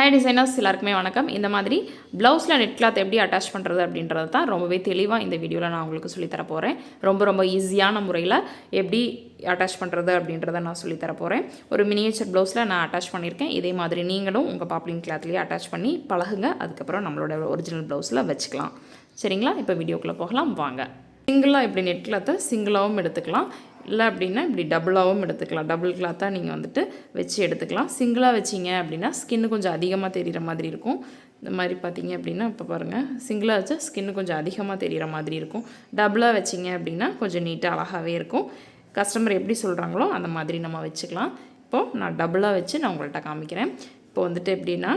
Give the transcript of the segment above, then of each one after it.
Hi designers எல்லாருக்குமே வணக்கம். இந்த மாதிரி ப்ளவுஸில் நெட் கிளாத் எப்படி அட்டாச் பண்ணுறது அப்படின்றது தான் ரொம்பவே தெளிவாக இந்த வீடியோவில் நான் உங்களுக்கு சொல்லித்தர போகிறேன். ரொம்ப ஈஸியான முறையில் எப்படி அட்டாச் பண்ணுறது அப்படின்றத நான் சொல்லித்தர போகிறேன். ஒரு மினியேச்சர் ப்ளவுஸில் நான் அட்டாச் பண்ணியிருக்கேன். இதே மாதிரி நீங்களும் உங்கள் பாப்ளின் கிளாத்லேயே அட்டாச் பண்ணி பழகுங்க. அதுக்கப்புறம் நம்மளோட ஒரிஜினல் ப்ளவுஸில் வச்சுக்கலாம். சரிங்களா? இப்போ வீடியோக்குள்ளே போகலாம் வாங்க. சிங்கிளாக இப்படி நெட் கிளாத்தை சிங்கிளாகவும் எடுத்துக்கலாம், இல்லை அப்படின்னா இப்படி டபுளாகவும் எடுத்துக்கலாம். டபுள் கிளாத்தாக நீங்கள் வந்துட்டு வச்சு எடுத்துக்கலாம். சிங்கிளாக வச்சிங்க அப்படின்னா ஸ்கின்னு கொஞ்சம் அதிகமாக தெரிகிற மாதிரி இருக்கும். இந்த மாதிரி பார்த்தீங்க அப்படின்னா இப்போ பாருங்கள், சிங்கிளாக வச்சா ஸ்கின்னு கொஞ்சம் அதிகமாக தெரிகிற மாதிரி இருக்கும். டபுளாக வச்சிங்க அப்படின்னா கொஞ்சம் நீட்டாக அழகாகவே இருக்கும். கஸ்டமர் எப்படி சொல்கிறாங்களோ அந்த மாதிரி நம்ம வச்சுக்கலாம். இப்போது நான் டபுளாக வச்சு நான் உங்கள்கிட்ட காமிக்கிறேன். இப்போ வந்துட்டு எப்படின்னா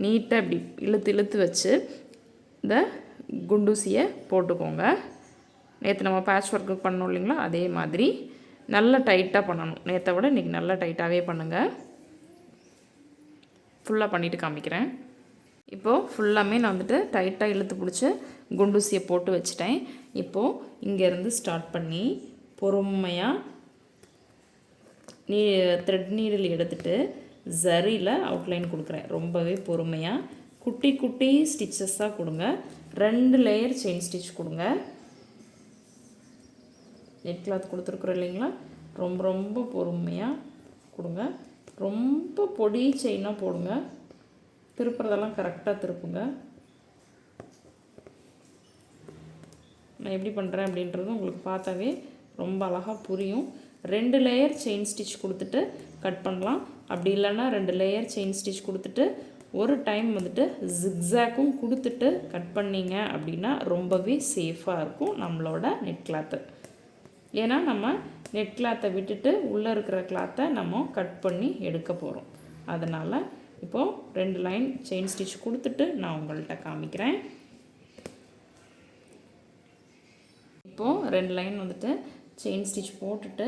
நீட்டாக இப்படி இழுத்து வச்சு இந்த குண்டூசியை போட்டுக்கோங்க. நேற்று நம்ம பேட்ச் ஒர்க்கு பண்ணோம் இல்லைங்களா, அதே மாதிரி நல்லா டைட்டாக பண்ணணும். நேற்றை விட இன்றைக்கி நல்லா டைட்டாகவே பண்ணுங்கள். ஃபுல்லாக பண்ணிவிட்டு காமிக்கிறேன். இப்போது ஃபுல்லாமே நான் வந்துட்டு டைட்டாக இழுத்து பிடிச்சி குண்டூசியை போட்டு வச்சுட்டேன். இப்போது இங்கேருந்து ஸ்டார்ட் பண்ணி பொறுமையாக த்ரெட் நீடில் எடுத்துகிட்டு ஜரியில் அவுட்லைன் கொடுக்குறேன். ரொம்பவே பொறுமையாக குட்டி ஸ்டிச்சஸாக கொடுங்க. 2 லேயர் செயின் ஸ்டிச் கொடுங்க. நெட் கிளாத் கொடுத்துருக்குறோம் இல்லைங்களா, ரொம்ப பொறுமையாக கொடுங்க. ரொம்ப பொடி செயினாக போடுங்க. திருப்புறதெல்லாம் கரெக்டாக திருப்புங்க. நான் எப்படி பண்ணுறேன் அப்படின்றது உங்களுக்கு பார்த்தாவே ரொம்ப அழகாக புரியும். 2 லேயர் செயின் ஸ்டிச் கொடுத்துட்டு கட் பண்ணலாம். அப்படி இல்லைன்னா 2 லேயர் செயின் ஸ்டிச் கொடுத்துட்டு ஒரு டைம் வந்துட்டு ஜிக்ஸாக்கும் கொடுத்துட்டு கட் பண்ணிங்க அப்படின்னா ரொம்பவே சேஃபாக இருக்கும் நம்மளோட நெட் கிளாத்து. ஏன்னா நம்ம நெட் கிளாத்தை விட்டுட்டு உள்ளே இருக்கிற கிளாத்தை நம்ம கட் பண்ணி எடுக்க போகிறோம். அதனால் இப்போது 2 லைன் செயின் ஸ்டிச் கொடுத்துட்டு நான் உங்கள்கிட்ட காமிக்கிறேன். இப்போது 2 லைன் வந்துட்டு செயின் ஸ்டிச் போட்டுட்டு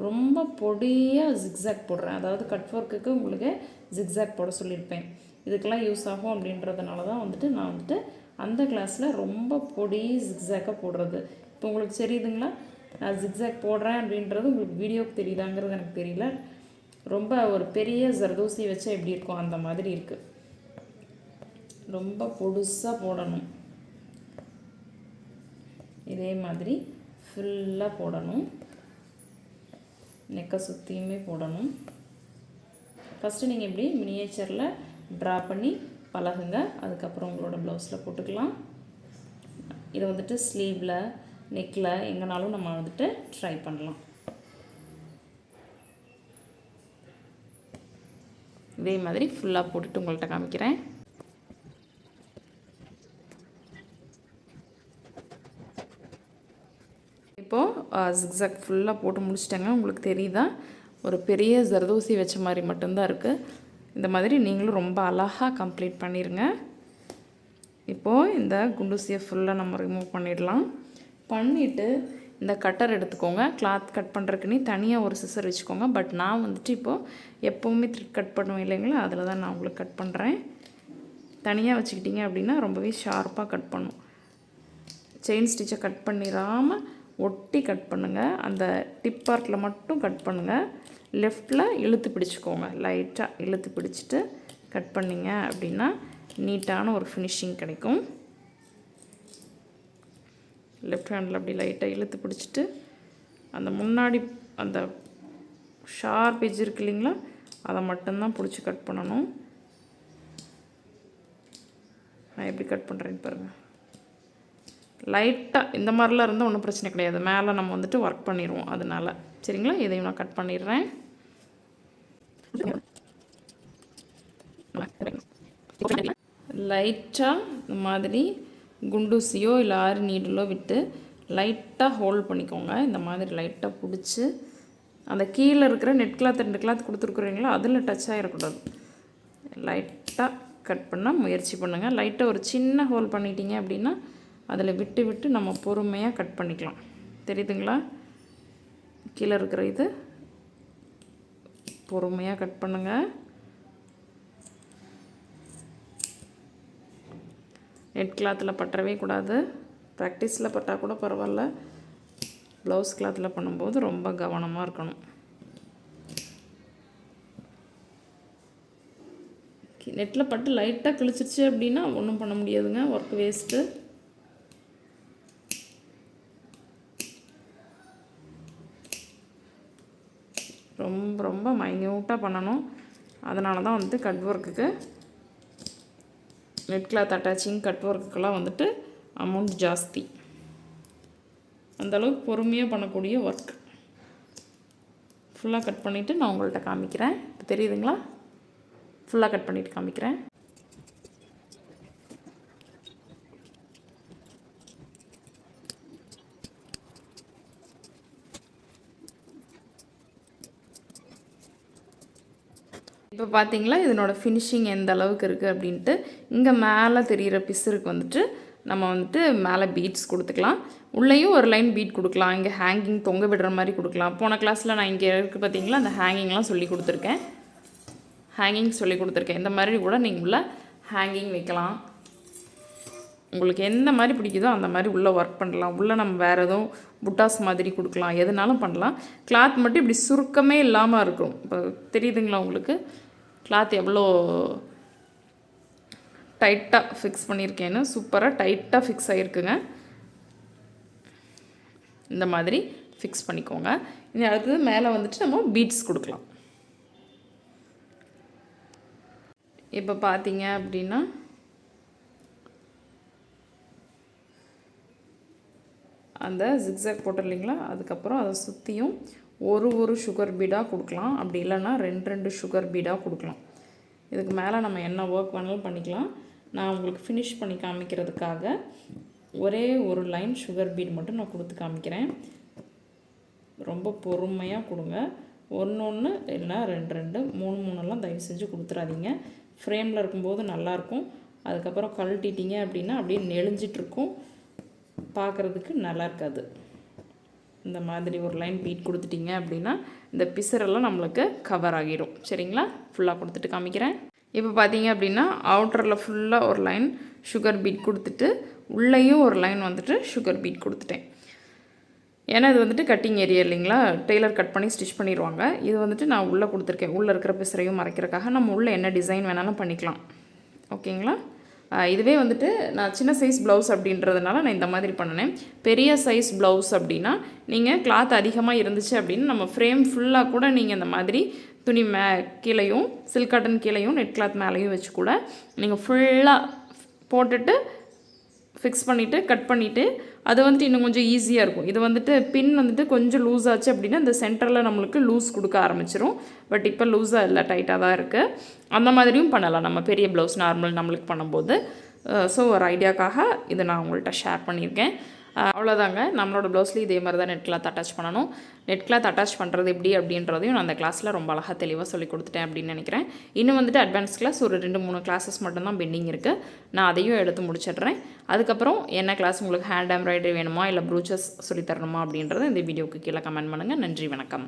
ரொம்ப பொடியாக ஜிக்ஸாக் போடுறேன். அதாவது கட் ஒர்க்குக்கு உங்களுக்கு ஜிக்ஸாக் போட சொல்லியிருப்பேன். இதுக்கெல்லாம் யூஸ் ஆகும் அப்படின்றதுனால தான் வந்துட்டு நான் வந்துட்டு அந்த கிளாஸில் ரொம்ப பொடி ஜிக்ஸாக்காக போடுறது. இப்போ உங்களுக்கு தெரியுதுங்களா, நான் ஜிக்ஸாக் போடுறேன் அப்படின்றது உங்களுக்கு வீடியோவுக்கு தெரியுதாங்கிறது எனக்கு தெரியல. ரொம்ப ஒரு பெரிய ஜர்தோசி வச்சா எப்படி இருக்கும் அந்த மாதிரி இருக்குது. ரொம்ப பொடுசாக போடணும். இதே மாதிரி ஃபுல்லாக போடணும். நெக்கை சுற்றியுமே போடணும். ஃபஸ்ட்டு நீங்கள் இப்படி மினியேச்சரில் ட்ரா பண்ணி பழகுங்க. அதுக்கப்புறம் உங்களோட ப்ளவுஸில் போட்டுக்கலாம். இதை வந்துட்டு ஸ்லீவில் நெக்கில் எங்கேனாலும் நம்ம வந்துட்டு ட்ரை பண்ணலாம். இதே மாதிரி ஃபுல்லாக போட்டுட்டு உங்கள்கிட்ட காமிக்கிறேன். இப்போது ஜிக்ஸாக் ஃபுல்லாக போட்டு முடிச்சிட்டேங்க. உங்களுக்கு தெரியுதா, ஒரு பெரிய ஜர்தோசி வச்ச மாதிரி மட்டும்தான் இருக்குது. இந்த மாதிரி நீங்களும் ரொம்ப அழகாக கம்ப்ளீட் பண்ணிடுங்க. இப்போது இந்த குண்டூசியை ஃபுல்லாக நம்ம ரிமூவ் பண்ணிடலாம். பண்ணிவிட்டு இந்த கட்டர் எடுத்துக்கோங்க. கிளாத் கட் பண்ணுறதுக்குன்னு தனியாக ஒரு சிசர் வச்சுக்கோங்க. பட் நான் வந்துட்டு இப்போது எப்போவுமே த்ரெட் கட் பண்ணுவேன் இல்லைங்களா, அதில் தான் நான் உங்களுக்கு கட் பண்ணுறேன். தனியாக வச்சுக்கிட்டிங்க அப்படின்னா ரொம்பவே ஷார்ப்பாக கட் பண்ணும். செயின் ஸ்டிச்சை கட் பண்ணிடாமல் ஒட்டி கட் பண்ணுங்கள். அந்த டிப் பார்ட்டில் மட்டும் கட் பண்ணுங்கள். லெஃப்டில் இழுத்து பிடிச்சிக்கோங்க. லைட்டாக இழுத்து பிடிச்சிட்டு கட் பண்ணிங்க அப்படின்னா நீட்டான ஒரு ஃபினிஷிங் கிடைக்கும். லெஃப்ட் ஹேண்டில் அப்படி லைட்டாக இழுத்து பிடிச்சிட்டு அந்த முன்னாடி அந்த ஷார்ப் எட்ஜ் இருக்கு இல்லைங்களா, அதை மட்டும்தான் பிடிச்சி கட் பண்ணணும். நான் எப்படி கட் பண்ணுறேன்னு பாருங்கள். லைட்டாக இந்த மாதிரிலாம் இருந்தால் ஒன்றும் பிரச்சனை கிடையாது. மேலே நம்ம வந்துட்டு ஒர்க் பண்ணிடுவோம். அதனால் சரிங்களா, இதையும் நான் கட் பண்ணிடுறேன். லைட்டாக இந்த மாதிரி குண்டூசியோ இல்லை ஆரி நீடிலோ விட்டு லைட்டாக ஹோல்ட் பண்ணிக்கோங்க. இந்த மாதிரி லைட்டாக பிடிச்சி அந்த கீழே இருக்கிற நெட் கிளாத் 2 கிளாத் கொடுத்துருக்குறீங்களோ அதில் டச் ஆகிடக்கூடாது. லைட்டாக கட் பண்ண முயற்சி பண்ணுங்கள். லைட்டாக ஒரு சின்ன ஹோல் பண்ணிட்டீங்க அப்படின்னா அதில் விட்டு நம்ம பொறுமையாக கட் பண்ணிக்கலாம். தெரியுதுங்களா, கீழே இருக்கிற இது பொறுமையாக கட் பண்ணுங்கள். நெட் கிளாத்தில் பற்றவே கூடாது. ப்ராக்டிஸில் பட்டால் கூட பரவாயில்ல, ப்ளவுஸ் கிளாத்தில் பண்ணும்போது ரொம்ப கவனமாக இருக்கணும். நெட்டில் பட்டு லைட்டாக கிழிச்சிருச்சு அப்படின்னா ஒன்றும் பண்ண முடியாதுங்க, ஒர்க் வேஸ்ட்டு. ரொம்ப ரொம்ப மைன்யூட்டாக பண்ணணும். அதனால தான் வந்துட்டு கட் ஒர்க்குக்கு, நெட் கிளாத் அட்டாச்சிங் கட் ஒர்க்குக்கெல்லாம் வந்துட்டு அமௌண்ட் ஜாஸ்தி. அந்தளவுக்கு பொறுமையாக பண்ணக்கூடிய ஒர்க். ஃபுல்லாக கட் பண்ணிவிட்டு நான் உங்கள்கிட்ட காமிக்கிறேன். இப்போ தெரியுதுங்களா? ஃபுல்லாக கட் பண்ணிவிட்டு காமிக்கிறேன். இப்போ பார்த்தீங்களா இதனோட ஃபினிஷிங் எந்த அளவுக்கு இருக்குது அப்படின்ட்டு. இங்கே மேலே தெரிகிற பிசுருக்கு வந்துட்டு நம்ம வந்துட்டு மேலே பீட்ஸ் கொடுத்துக்கலாம். உள்ளேயும் ஒரு லைன் பீட் கொடுக்கலாம். இங்கே ஹேங்கிங் தொங்க விடுற மாதிரி கொடுக்கலாம். போன கிளாஸில் நான் இங்கே இருக்குது பார்த்தீங்களா, அந்த ஹேங்கிங்லாம் சொல்லி கொடுத்துருக்கேன். இந்த மாதிரி கூட நீங்கள் உள்ள ஹேங்கிங் வைக்கலாம். உங்களுக்கு எந்த மாதிரி பிடிக்குதோ அந்த மாதிரி உள்ளே ஒர்க் பண்ணலாம். உள்ளே நம்ம வேறு எதுவும் புட்டாஸ் மாதிரி கொடுக்கலாம், எதுனாலும் பண்ணலாம். கிளாத் மட்டும் இப்படி சுருக்கமே இல்லாமல் இருக்கும். இப்போ தெரியுதுங்களா உங்களுக்கு கிளாத் எவ்வளோ டைட்டாக ஃபிக்ஸ் பண்ணியிருக்கேன்னு? சூப்பராக டைட்டாக ஃபிக்ஸ் ஆகிருக்குங்க. இந்த மாதிரி ஃபிக்ஸ் பண்ணிக்கோங்க. இனி அடுத்தது மேலே வந்துட்டு நம்ம பீட்ஸ் கொடுக்கலாம். இப்போ பார்த்தீங்க அப்படின்னா அந்த ஜிக்ஸாக் போட்டோம் இல்லைங்களா, அதுக்கப்புறம் அதை சுற்றியும் ஒரு சுகர் பீடாக கொடுக்கலாம். அப்படி இல்லைன்னா 2 சுகர் பீடாக கொடுக்கலாம். இதுக்கு மேலே நம்ம என்ன ஒர்க் வேணாலும் பண்ணிக்கலாம். நான் உங்களுக்கு ஃபினிஷ் பண்ணி காமிக்கிறதுக்காக ஒரே ஒரு லைன் சுகர் பீட் மட்டும் நான் கொடுத்து காமிக்கிறேன். ரொம்ப பொறுமையாக கொடுங்க. 1 இல்லைனா 2 3 தயவு செஞ்சு கொடுத்துடாதீங்க. ஃப்ரேமில் இருக்கும்போது நல்லாயிருக்கும். அதுக்கப்புறம் கழட்டிட்டீங்க அப்படின்னா அப்படியே நெளிஞ்சிட்ருக்கும், பார்க்குறதுக்கு நல்லா இருக்காது. இந்த மாதிரி ஒரு லைன் பீட் கொடுத்துட்டிங்க அப்படின்னா இந்த பிசரெல்லாம் நம்மளுக்கு கவர் ஆகிடும். சரிங்களா? ஃபுல்லாக கொடுத்துட்டு காமிக்கிறேன். இப்போ பார்த்தீங்க அப்படின்னா அவுட்டரில் ஃபுல்லாக ஒரு லைன் சுகர் பீட் கொடுத்துட்டு உள்ளேயும் ஒரு லைன் வந்துட்டு சுகர் பீட் கொடுத்துட்டேன். ஏன்னா இது வந்துட்டு கட்டிங் ஏரியா இல்லைங்களா, டெய்லர் கட் பண்ணி ஸ்டிச் பண்ணிடுவாங்க. இது வந்துட்டு நான் உள்ளே கொடுத்துருக்கேன். உள்ளே இருக்கிற பிசரையும் மறைக்கிறதுக்காக நம்ம உள்ளே என்ன டிசைன் வேணாலும் பண்ணிக்கலாம். ஓகேங்களா? இதுவே வந்துட்டு நான் சின்ன சைஸ் ப்ளவுஸ் அப்படின்றதுனால நான் இந்த மாதிரி பண்ணினேன். பெரிய சைஸ் ப்ளவுஸ் அப்படின்னா நீங்கள் கிளாத் அதிகமாக இருந்துச்சு அப்படின்னு நம்ம ஃப்ரேம் ஃபுல்லாக கூட நீங்கள் இந்த மாதிரி துணி கீழையும் சில்க் காட்டன் கீழையும் நெட் கிளாத் மேலேயும் வச்சு கூட நீங்கள் ஃபுல்லாக போட்டுட்டு ஃபிக்ஸ் பண்ணிவிட்டு கட் பண்ணிவிட்டு அது வந்துட்டு இன்னும் கொஞ்சம் ஈஸியாக இருக்கும். இது வந்துட்டு பின் வந்துட்டு கொஞ்சம் லூஸ் ஆச்சு அப்படின்னா இந்த சென்டரில் நம்மளுக்கு லூஸ் கொடுக்க ஆரம்பிச்சிரும். பட் இப்போ லூஸாக இல்லை, டைட்டாக தான் இருக்குது. அந்த மாதிரியும் பண்ணலாம் நம்ம பெரிய ப்ளவுஸ் நார்மல் நம்மளுக்கு பண்ணும்போது. ஸோ ஒரு ஐடியாக்காக இதை நான் உங்கள்கிட்ட ஷேர் பண்ணியிருக்கேன். அவ்வளோதாங்க. நம்மளோட ப்ளவுஸ்லேயும் இதே மாதிரி தான் நெட் கிளாத் அட்டாச் பண்ணணும். நெட் கிளாத் அட்டாச் பண்ணுறது எப்படி அப்படின்றதையும் நான் அந்த கிளாஸில் ரொம்ப அழகாக தெளிவாக சொல்லி கொடுத்துட்டேன் அப்படின்னு நினைக்கிறேன். இன்னும் வந்துட்டு அட்வான்ஸ் கிளாஸ் ஒரு 2-3 கிளாஸஸ் மட்டும்தான் பெண்டிங் இருக்குது. நான் அதையும் எடுத்து முடிச்சிடுறேன். அதுக்கப்புறம் என்ன கிளாஸ் உங்களுக்கு ஹேண்ட் எம்ப்ராய்டரி வேணுமா இல்லை ப்ரூச்சஸ் சொல்லித்தரணுமா அப்படின்றத இந்த வீடியோவுக்கு கீழே கமெண்ட் பண்ணுங்கள். நன்றி, வணக்கம்.